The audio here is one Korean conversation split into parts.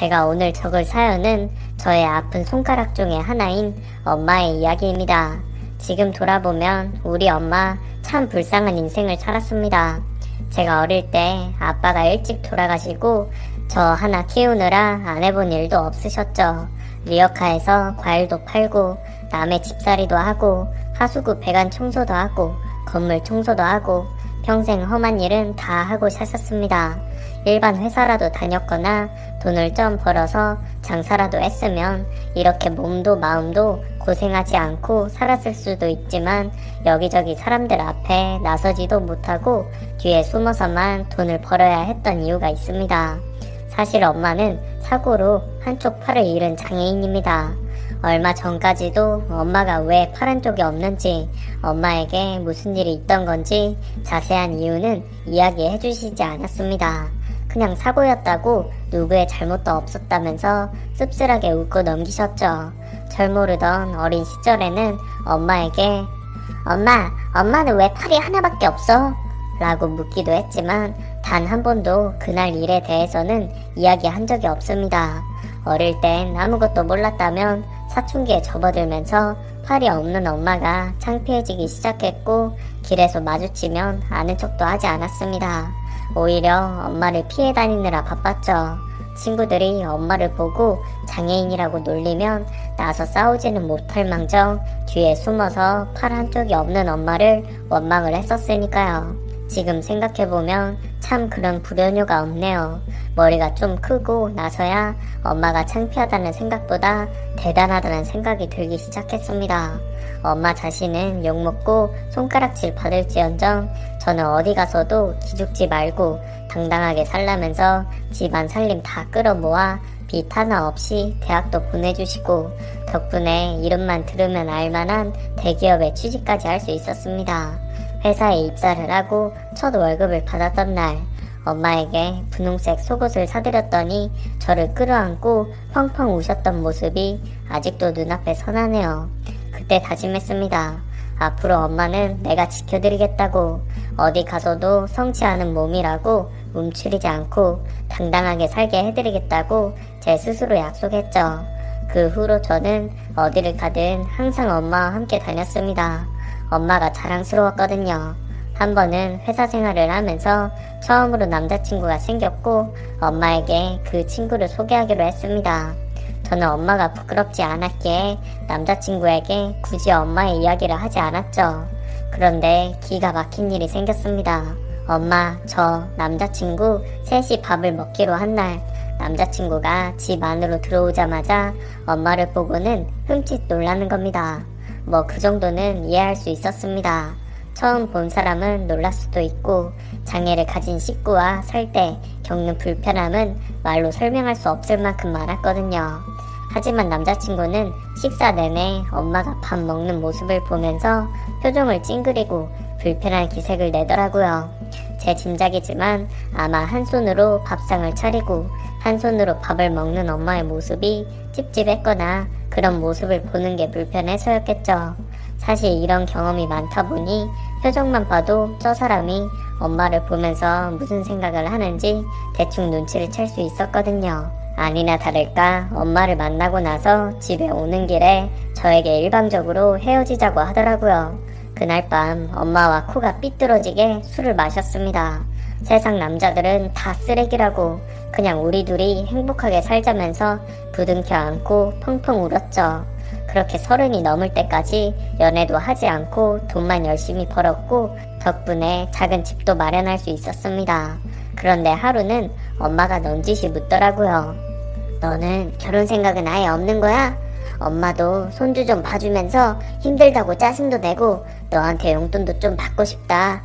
제가 오늘 적을 사연은 저의 아픈 손가락 중에 하나인 엄마의 이야기입니다. 지금 돌아보면 우리 엄마 참 불쌍한 인생을 살았습니다. 제가 어릴 때 아빠가 일찍 돌아가시고 저 하나 키우느라 안 해본 일도 없으셨죠. 리어카에서 과일도 팔고 남의 집살이도 하고 하수구 배관 청소도 하고 건물 청소도 하고 평생 험한 일은 다 하고 사셨습니다. 일반 회사라도 다녔거나 돈을 좀 벌어서 장사라도 했으면 이렇게 몸도 마음도 고생하지 않고 살았을 수도 있지만 여기저기 사람들 앞에 나서지도 못하고 뒤에 숨어서만 돈을 벌어야 했던 이유가 있습니다. 사실 엄마는 사고로 한쪽 팔을 잃은 장애인입니다. 얼마 전까지도 엄마가 왜 팔 한쪽이 없는지, 엄마에게 무슨 일이 있던 건지 자세한 이유는 이야기해 주시지 않았습니다. 그냥 사고였다고 누구의 잘못도 없었다면서 씁쓸하게 웃고 넘기셨죠. 절 모르던 어린 시절에는 엄마에게 엄마는 왜 팔이 하나밖에 없어? 라고 묻기도 했지만 단 한 번도 그날 일에 대해서는 이야기한 적이 없습니다. 어릴 땐 아무것도 몰랐다면 사춘기에 접어들면서 팔이 없는 엄마가 창피해지기 시작했고 길에서 마주치면 아는 척도 하지 않았습니다. 오히려 엄마를 피해 다니느라 바빴죠. 친구들이 엄마를 보고 장애인이라고 놀리면 나서 싸우지는 못할 망정 뒤에 숨어서 팔 한쪽이 없는 엄마를 원망을 했었으니까요. 지금 생각해보면 참 그런 불효녀가 없네요. 머리가 좀 크고 나서야 엄마가 창피하다는 생각보다 대단하다는 생각이 들기 시작했습니다. 엄마 자신은 욕먹고 손가락질 받을지언정 저는 어디 가서도 기죽지 말고 당당하게 살라면서 집안 살림 다 끌어모아 빚 하나 없이 대학도 보내주시고 덕분에 이름만 들으면 알만한 대기업에 취직까지 할 수 있었습니다. 회사에 입사를 하고 첫 월급을 받았던 날 엄마에게 분홍색 속옷을 사드렸더니 저를 끌어안고 펑펑 우셨던 모습이 아직도 눈앞에 선하네요. 그때 다짐했습니다. 앞으로 엄마는 내가 지켜드리겠다고. 어디 가서도 성치 않은 몸이라고 움츠리지 않고 당당하게 살게 해드리겠다고 제 스스로 약속했죠. 그 후로 저는 어디를 가든 항상 엄마와 함께 다녔습니다. 엄마가 자랑스러웠거든요. 한 번은 회사 생활을 하면서 처음으로 남자친구가 생겼고 엄마에게 그 친구를 소개하기로 했습니다. 저는 엄마가 부끄럽지 않았기에 남자친구에게 굳이 엄마의 이야기를 하지 않았죠. 그런데 기가 막힌 일이 생겼습니다. 엄마, 저 남자친구 셋이 밥을 먹기로 한 날 남자친구가 집 안으로 들어오자마자 엄마를 보고는 흠칫 놀라는 겁니다. 뭐 그 정도는 이해할 수 있었습니다. 처음 본 사람은 놀랄 수도 있고 장애를 가진 식구와 살 때 겪는 불편함은 말로 설명할 수 없을 만큼 많았거든요. 하지만 남자친구는 식사 내내 엄마가 밥 먹는 모습을 보면서 표정을 찡그리고 불편한 기색을 내더라고요. 제 짐작이지만 아마 한 손으로 밥상을 차리고 한 손으로 밥을 먹는 엄마의 모습이 찝찝했거나 그런 모습을 보는 게 불편해서였겠죠. 사실 이런 경험이 많다 보니 표정만 봐도 저 사람이 엄마를 보면서 무슨 생각을 하는지 대충 눈치를 챌 수 있었거든요. 아니나 다를까 엄마를 만나고 나서 집에 오는 길에 저에게 일방적으로 헤어지자고 하더라고요. 그날 밤 엄마와 코가 삐뚤어지게 술을 마셨습니다. 세상 남자들은 다 쓰레기라고 그냥 우리 둘이 행복하게 살자면서 부둥켜 안고 펑펑 울었죠. 그렇게 30이 넘을 때까지 연애도 하지 않고 돈만 열심히 벌었고 덕분에 작은 집도 마련할 수 있었습니다. 그런데 하루는 엄마가 넌지시 묻더라고요. 너는 결혼 생각은 아예 없는 거야? 엄마도 손주 좀 봐주면서 힘들다고 짜증도 내고 너한테 용돈도 좀 받고 싶다.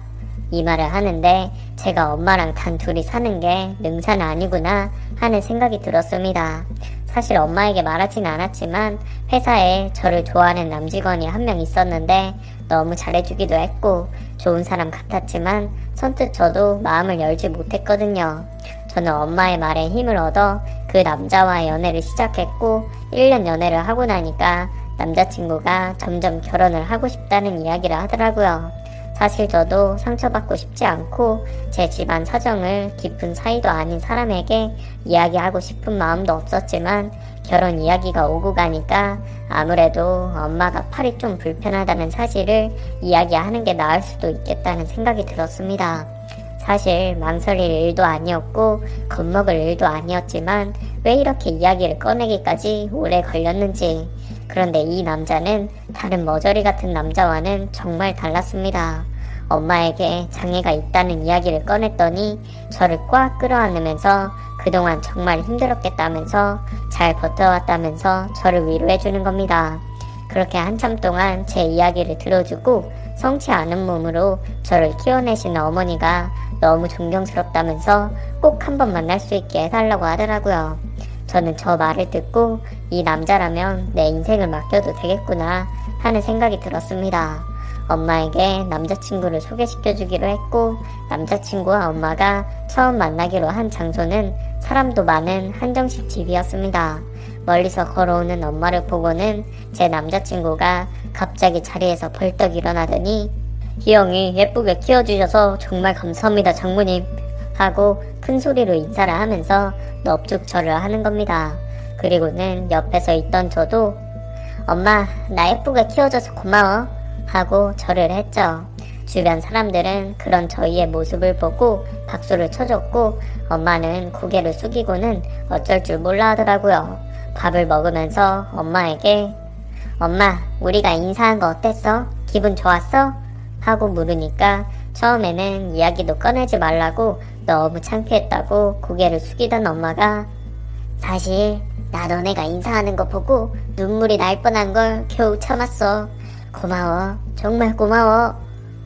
이 말을 하는데 제가 엄마랑 단 둘이 사는 게 능사는 아니구나 하는 생각이 들었습니다. 사실 엄마에게 말하진 않았지만 회사에 저를 좋아하는 남직원이 한 명 있었는데 너무 잘해주기도 했고 좋은 사람 같았지만 선뜻 저도 마음을 열지 못했거든요. 저는 엄마의 말에 힘을 얻어 그 남자와 연애를 시작했고 1년 연애를 하고 나니까 남자친구가 점점 결혼을 하고 싶다는 이야기를 하더라고요. 사실 저도 상처받고 싶지 않고 제 집안 사정을 깊은 사이도 아닌 사람에게 이야기하고 싶은 마음도 없었지만 결혼 이야기가 오고 가니까 아무래도 엄마가 팔이 좀 불편하다는 사실을 이야기하는 게 나을 수도 있겠다는 생각이 들었습니다. 사실 망설일 일도 아니었고 겁먹을 일도 아니었지만 왜 이렇게 이야기를 꺼내기까지 오래 걸렸는지. 그런데 이 남자는 다른 머저리 같은 남자와는 정말 달랐습니다. 엄마에게 장애가 있다는 이야기를 꺼냈더니 저를 꽉 끌어안으면서 그동안 정말 힘들었겠다면서 잘 버텨왔다면서 저를 위로해주는 겁니다. 그렇게 한참 동안 제 이야기를 들어주고 성치 않은 몸으로 저를 키워내시는 어머니가 너무 존경스럽다면서 꼭 한번 만날 수 있게 해달라고 하더라고요. 저는 저 말을 듣고 이 남자라면 내 인생을 맡겨도 되겠구나 하는 생각이 들었습니다. 엄마에게 남자친구를 소개시켜주기로 했고 남자친구와 엄마가 처음 만나기로 한 장소는 사람도 많은 한정식 집이었습니다. 멀리서 걸어오는 엄마를 보고는 제 남자친구가 갑자기 자리에서 벌떡 일어나더니 희영이 예쁘게 키워주셔서 정말 감사합니다 장모님 하고 큰 소리로 인사를 하면서 넙죽 절을 하는 겁니다. 그리고는 옆에서 있던 저도 엄마 나 예쁘게 키워줘서 고마워 하고 절을 했죠. 주변 사람들은 그런 저희의 모습을 보고 박수를 쳐줬고 엄마는 고개를 숙이고는 어쩔 줄 몰라 하더라고요. 밥을 먹으면서 엄마에게 엄마 우리가 인사한 거 어땠어? 기분 좋았어? 하고 물으니까 처음에는 이야기도 꺼내지 말라고 너무 창피했다고 고개를 숙이던 엄마가 사실 나 너네가 인사하는 거 보고 눈물이 날 뻔한 걸 겨우 참았어. 고마워 정말 고마워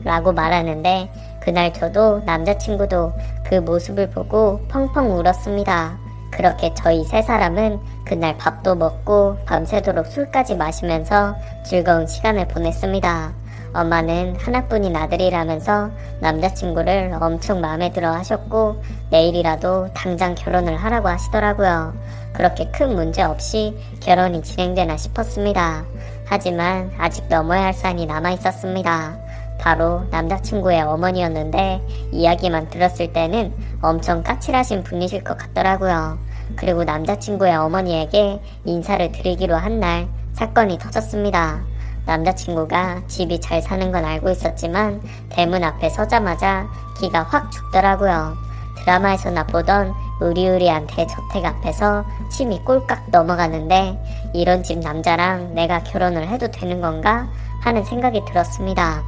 라고 말하는데 그날 저도 남자친구도 그 모습을 보고 펑펑 울었습니다. 그렇게 저희 세 사람은 그날 밥도 먹고 밤새도록 술까지 마시면서 즐거운 시간을 보냈습니다. 엄마는 하나뿐인 아들이라면서 남자친구를 엄청 마음에 들어 하셨고 내일이라도 당장 결혼을 하라고 하시더라고요. 그렇게 큰 문제 없이 결혼이 진행되나 싶었습니다. 하지만 아직 넘어야 할 산이 남아 있었습니다. 바로 남자친구의 어머니였는데 이야기만 들었을 때는 엄청 까칠하신 분이실 것 같더라고요. 그리고 남자친구의 어머니에게 인사를 드리기로 한 날 사건이 터졌습니다. 남자친구가 집이 잘 사는 건 알고 있었지만 대문 앞에 서자마자 기가 확 죽더라고요. 드라마에서나 보던 으리으리한 대저택 앞에서 침이 꼴깍 넘어가는데 이런 집 남자랑 내가 결혼을 해도 되는 건가 하는 생각이 들었습니다.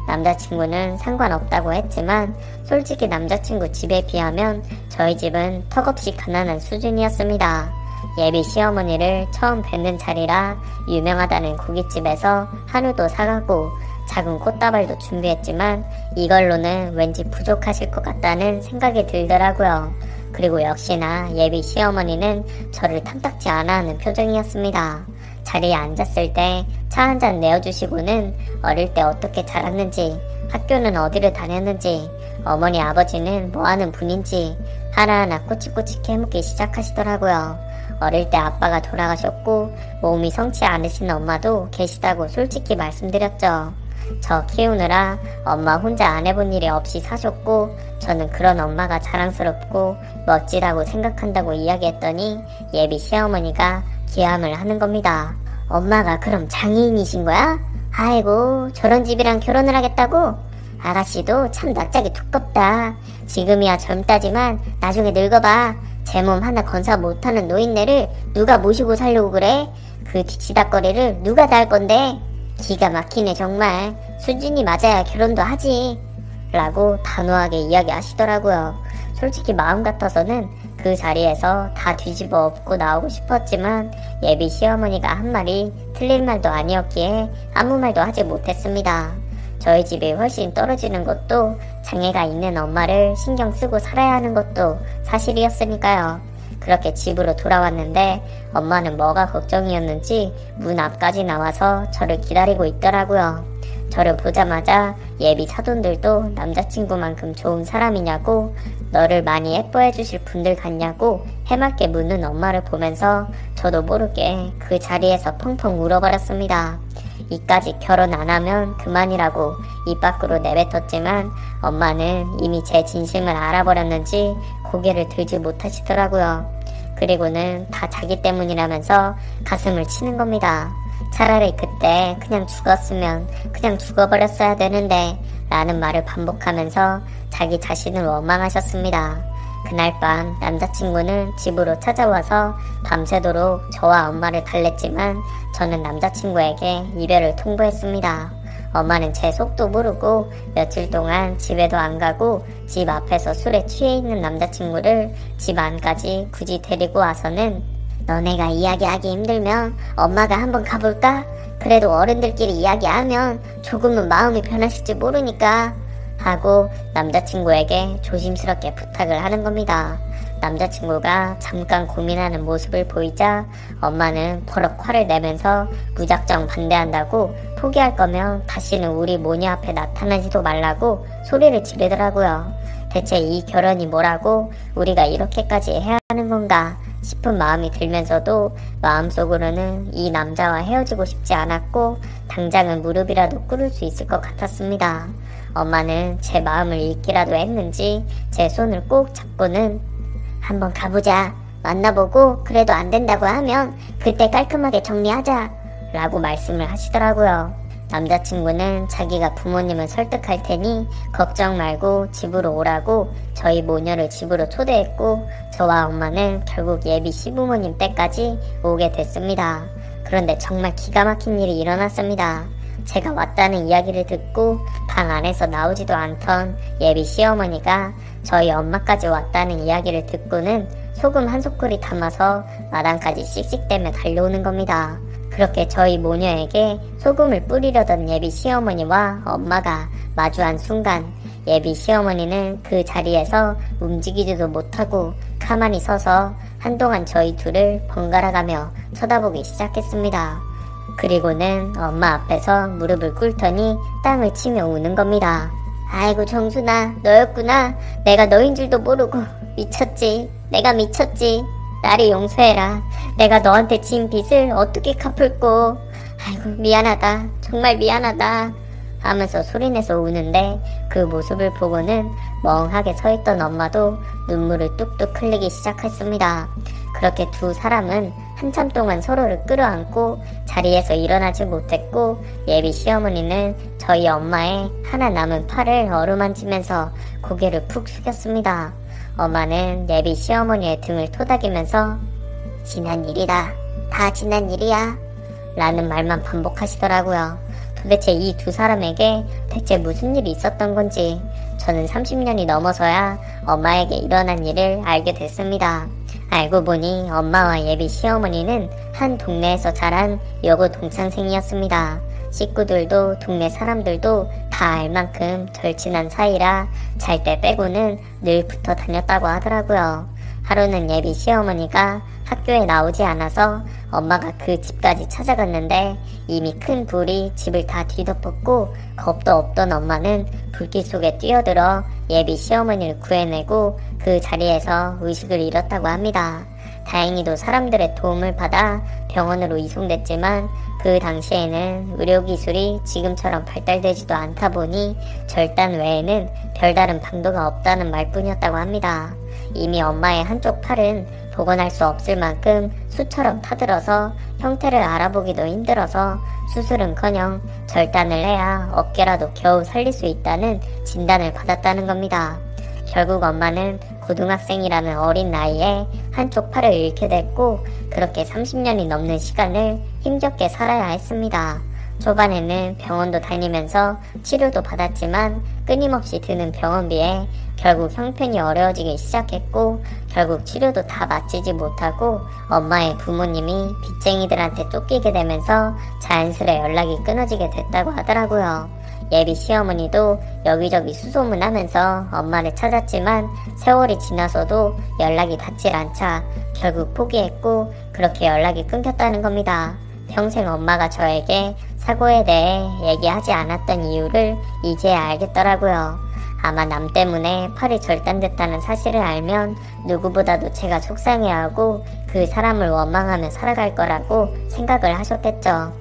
남자친구는 상관없다고 했지만 솔직히 남자친구 집에 비하면 저희 집은 턱없이 가난한 수준이었습니다. 예비 시어머니를 처음 뵙는 자리라 유명하다는 고깃집에서 한우도 사가고 작은 꽃다발도 준비했지만 이걸로는 왠지 부족하실 것 같다는 생각이 들더라고요. 그리고 역시나 예비 시어머니는 저를 탐탁지 않아 하는 표정이었습니다. 자리에 앉았을 때 차 한잔 내어주시고는 어릴 때 어떻게 자랐는지, 학교는 어디를 다녔는지, 어머니 아버지는 뭐하는 분인지 하나하나 꼬치꼬치 캐묻기 시작하시더라고요. 어릴 때 아빠가 돌아가셨고 몸이 성치 않으신 엄마도 계시다고 솔직히 말씀드렸죠. 저 키우느라 엄마 혼자 안 해본 일이 없이 사셨고 저는 그런 엄마가 자랑스럽고 멋지다고 생각한다고 이야기했더니 예비 시어머니가 기함을 하는 겁니다. 엄마가 그럼 장애인이신 거야? 아이고 저런 집이랑 결혼을 하겠다고? 아가씨도 참 낯짝이 두껍다. 지금이야 젊다지만 나중에 늙어봐. 제 몸 하나 건사 못하는 노인네를 누가 모시고 살려고 그래? 그 뒤치다거리를 누가 다 할 건데? 기가 막히네 정말. 수준이 맞아야 결혼도 하지 라고 단호하게 이야기하시더라고요. 솔직히 마음 같아서는 그 자리에서 다 뒤집어 엎고 나오고 싶었지만 예비 시어머니가 한 말이 틀린 말도 아니었기에 아무 말도 하지 못했습니다. 저희 집이 훨씬 떨어지는 것도 장애가 있는 엄마를 신경 쓰고 살아야 하는 것도 사실이었으니까요. 그렇게 집으로 돌아왔는데 엄마는 뭐가 걱정이었는지 문 앞까지 나와서 저를 기다리고 있더라고요. 저를 보자마자 예비 사돈들도 남자친구만큼 좋은 사람이냐고, 너를 많이 예뻐해 주실 분들 같냐고 해맑게 묻는 엄마를 보면서 저도 모르게 그 자리에서 펑펑 울어버렸습니다. 이까지 결혼 안 하면 그만이라고 입 밖으로 내뱉었지만 엄마는 이미 제 진심을 알아버렸는지 고개를 들지 못하시더라고요. 그리고는 다 자기 때문이라면서 가슴을 치는 겁니다. 차라리 그때 그냥 죽었으면 그냥 죽어버렸어야 되는데 라는 말을 반복하면서 자기 자신을 원망하셨습니다. 그날 밤 남자친구는 집으로 찾아와서 밤새도록 저와 엄마를 달랬지만 저는 남자친구에게 이별을 통보했습니다. 엄마는 제 속도 모르고 며칠 동안 집에도 안 가고 집 앞에서 술에 취해 있는 남자친구를 집 안까지 굳이 데리고 와서는 너네가 이야기하기 힘들면 엄마가 한번 가볼까? 그래도 어른들끼리 이야기하면 조금은 마음이 변하실지 모르니까 하고 남자친구에게 조심스럽게 부탁을 하는 겁니다. 남자친구가 잠깐 고민하는 모습을 보이자 엄마는 버럭 화를 내면서 무작정 반대한다고 포기할 거면 다시는 우리 모녀 앞에 나타나지도 말라고 소리를 지르더라고요. 대체 이 결혼이 뭐라고 우리가 이렇게까지 해야 하는 건가 싶은 마음이 들면서도 마음속으로는 이 남자와 헤어지고 싶지 않았고 당장은 무릎이라도 꿇을 수 있을 것 같았습니다. 엄마는 제 마음을 읽기라도 했는지 제 손을 꼭 잡고는 한번 가보자. 만나보고 그래도 안 된다고 하면 그때 깔끔하게 정리하자 라고 말씀을 하시더라고요. 남자친구는 자기가 부모님을 설득할 테니 걱정 말고 집으로 오라고 저희 모녀를 집으로 초대했고 저와 엄마는 결국 예비 시부모님 댁까지 오게 됐습니다. 그런데 정말 기가 막힌 일이 일어났습니다. 제가 왔다는 이야기를 듣고 방 안에서 나오지도 않던 예비 시어머니가 저희 엄마까지 왔다는 이야기를 듣고는 소금 한 소쿠리 담아서 마당까지 씩씩대며 달려오는 겁니다. 그렇게 저희 모녀에게 소금을 뿌리려던 예비 시어머니와 엄마가 마주한 순간 예비 시어머니는 그 자리에서 움직이지도 못하고 가만히 서서 한동안 저희 둘을 번갈아가며 쳐다보기 시작했습니다. 그리고는 엄마 앞에서 무릎을 꿇더니 땅을 치며 우는 겁니다. 아이고 정순아, 너였구나. 내가 너인 줄도 모르고 미쳤지. 내가 미쳤지. 나를 용서해라. 내가 너한테 진 빚을 어떻게 갚을꼬. 아이고 미안하다. 정말 미안하다. 하면서 소리내서 우는데 그 모습을 보고는 멍하게 서있던 엄마도 눈물을 뚝뚝 흘리기 시작했습니다. 그렇게 두 사람은 한참 동안 서로를 끌어안고 자리에서 일어나지 못했고 예비 시어머니는 저희 엄마의 하나 남은 팔을 어루만지면서 고개를 푹 숙였습니다. 엄마는 예비 시어머니의 등을 토닥이면서 지난 일이다. 다 지난 일이야. 라는 말만 반복하시더라고요. 도대체 이 두 사람에게 대체 무슨 일이 있었던 건지 저는 30년이 넘어서야 엄마에게 일어난 일을 알게 됐습니다. 알고 보니 엄마와 예비 시어머니는 한 동네에서 자란 여고 동창생이었습니다. 식구들도 동네 사람들도 다 알 만큼 절친한 사이라 잘 때 빼고는 늘 붙어 다녔다고 하더라고요. 하루는 예비 시어머니가 학교에 나오지 않아서 엄마가 그 집까지 찾아갔는데 이미 큰 불이 집을 다 뒤덮었고 겁도 없던 엄마는 불길 속에 뛰어들어 예비 시어머니를 구해내고 그 자리에서 의식을 잃었다고 합니다. 다행히도 사람들의 도움을 받아 병원으로 이송됐지만 그 당시에는 의료기술이 지금처럼 발달되지도 않다 보니 절단 외에는 별다른 방도가 없다는 말뿐이었다고 합니다. 이미 엄마의 한쪽 팔은 복원할 수 없을 만큼 수처럼 타들어서 형태를 알아보기도 힘들어서 수술은커녕 절단을 해야 어깨라도 겨우 살릴 수 있다는 진단을 받았다는 겁니다. 결국 엄마는 고등학생이라는 어린 나이에 한쪽 팔을 잃게 됐고 그렇게 30년이 넘는 시간을 힘겹게 살아야 했습니다. 초반에는 병원도 다니면서 치료도 받았지만 끊임없이 드는 병원비에 결국 형편이 어려워지기 시작했고 결국 치료도 다 마치지 못하고 엄마의 부모님이 빚쟁이들한테 쫓기게 되면서 자연스레 연락이 끊어지게 됐다고 하더라고요. 예비 시어머니도 여기저기 수소문하면서 엄마를 찾았지만 세월이 지나서도 연락이 닿질 않자 결국 포기했고 그렇게 연락이 끊겼다는 겁니다. 평생 엄마가 저에게 사고에 대해 얘기하지 않았던 이유를 이제야 알겠더라고요. 아마 남 때문에 팔이 절단됐다는 사실을 알면 누구보다도 제가 속상해하고 그 사람을 원망하며 살아갈 거라고 생각을 하셨겠죠.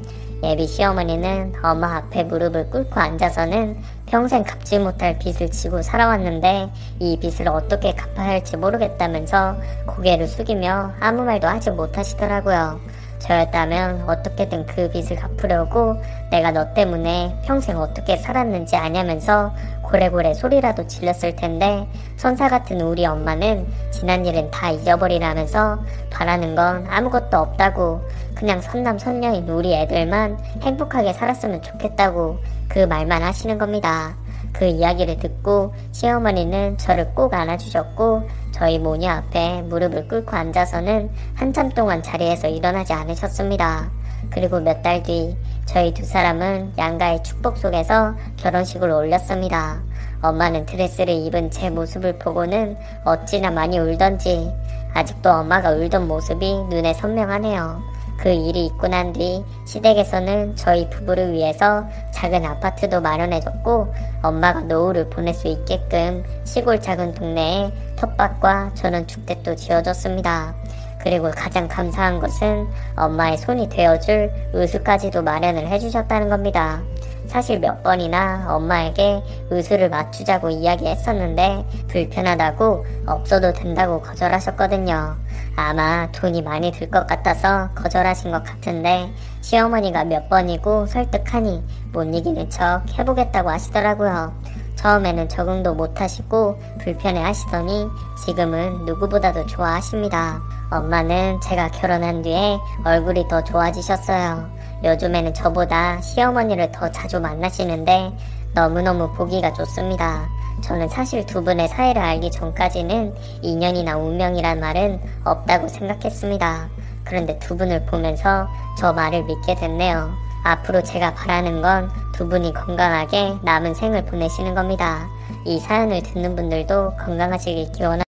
예비 시어머니는 엄마 앞에 무릎을 꿇고 앉아서는 평생 갚지 못할 빚을 지고 살아왔는데 이 빚을 어떻게 갚아야 할지 모르겠다면서 고개를 숙이며 아무 말도 하지 못하시더라고요. 저였다면 어떻게든 그 빚을 갚으려고 내가 너 때문에 평생 어떻게 살았는지 아냐면서 고래고래 소리라도 질렀을 텐데 천사 같은 우리 엄마는 지난 일은 다 잊어버리라면서 바라는 건 아무것도 없다고 그냥 선남선녀인 우리 애들만 행복하게 살았으면 좋겠다고 그 말만 하시는 겁니다. 그 이야기를 듣고 시어머니는 저를 꼭 안아주셨고 저희 모녀 앞에 무릎을 꿇고 앉아서는 한참 동안 자리에서 일어나지 않으셨습니다. 그리고 몇 달 뒤 저희 두 사람은 양가의 축복 속에서 결혼식을 올렸습니다. 엄마는 드레스를 입은 제 모습을 보고는 어찌나 많이 울던지 아직도 엄마가 울던 모습이 눈에 선명하네요. 그 일이 있고 난 뒤 시댁에서는 저희 부부를 위해서 작은 아파트도 마련해줬고 엄마가 노후를 보낼 수 있게끔 시골 작은 동네에 텃밭과 전원주택도 지어줬습니다. 그리고 가장 감사한 것은 엄마의 손이 되어줄 의수까지도 마련을 해주셨다는 겁니다. 사실 몇 번이나 엄마에게 의수를 맞추자고 이야기했었는데 불편하다고 없어도 된다고 거절하셨거든요. 아마 돈이 많이 들 것 같아서 거절하신 것 같은데 시어머니가 몇 번이고 설득하니 못 이기는 척 해보겠다고 하시더라고요. 처음에는 적응도 못하시고 불편해 하시더니 지금은 누구보다도 좋아하십니다. 엄마는 제가 결혼한 뒤에 얼굴이 더 좋아지셨어요. 요즘에는 저보다 시어머니를 더 자주 만나시는데 너무너무 보기가 좋습니다. 저는 사실 두 분의 사이를 알기 전까지는 인연이나 운명이란 말은 없다고 생각했습니다. 그런데 두 분을 보면서 저 말을 믿게 됐네요. 앞으로 제가 바라는 건 두 분이 건강하게 남은 생을 보내시는 겁니다. 이 사연을 듣는 분들도 건강하시길 기원합니다.